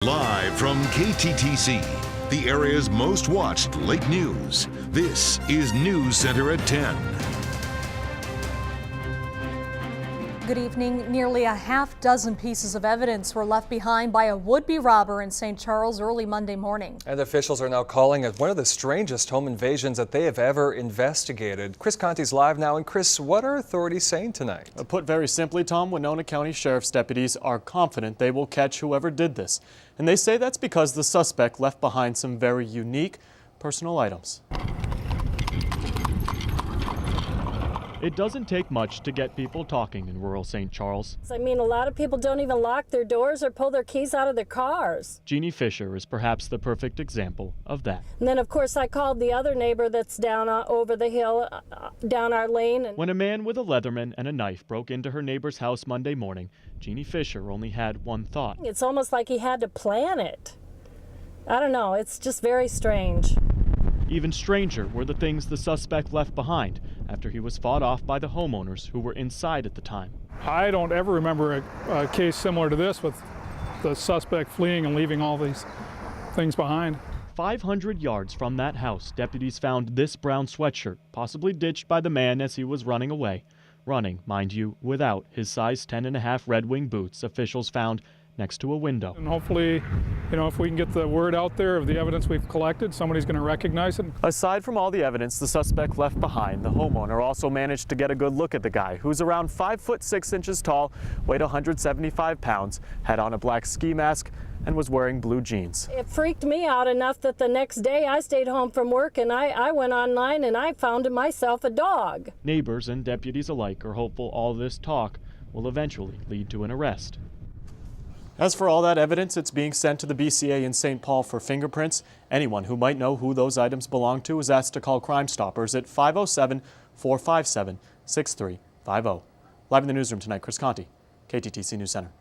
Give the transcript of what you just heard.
Live from KTTC, the area's most watched late news. This is News Center at 10. Good evening. Nearly a half dozen pieces of evidence were left behind by a would-be robber in St. Charles early Monday morning. And officials are now calling it one of the strangest home invasions that they have ever investigated. Chris Conti's live now. And Chris, what are authorities saying tonight? Put very simply, Tom, Winona County Sheriff's deputies are confident they will catch whoever did this. And they say that's because the suspect left behind some very unique personal items. It doesn't take much to get people talking in rural St. Charles. I mean, a lot of people don't even lock their doors or pull their keys out of their cars. Jeannie Fisher is perhaps the perfect example of that. And then, of course, I called the other neighbor that's down over the hill, down our lane. When a man with a Leatherman and a knife broke into her neighbor's house Monday morning, Jeannie Fisher only had one thought. It's almost like he had to plan it. I don't know, it's just very strange. Even stranger were the things the suspect left behind after he was fought off by the homeowners who were inside at the time. I don't ever remember a case similar to this with the suspect fleeing and leaving all these things behind. 500 yards from that house, deputies found this brown sweatshirt, possibly ditched by the man as he was running away. Running, mind you, without his size 10.5 Red Wing boots officials found next to a window. And hopefully, if we can get the word out there of the evidence we've collected, somebody's going to recognize it. Aside from all the evidence the suspect left behind, the homeowner also managed to get a good look at the guy, who's around 5 foot 6 inches tall, weighed 175 pounds, had on a black ski mask, and was wearing blue jeans. It freaked me out enough that the next day I stayed home from work and I went online and I found myself a dog. Neighbors and deputies alike are hopeful all this talk will eventually lead to an arrest. As for all that evidence, it's being sent to the BCA in St. Paul for fingerprints. Anyone who might know who those items belong to is asked to call Crime Stoppers at 507-457-6350. Live in the newsroom tonight, Chris Conti, KTTC News Center.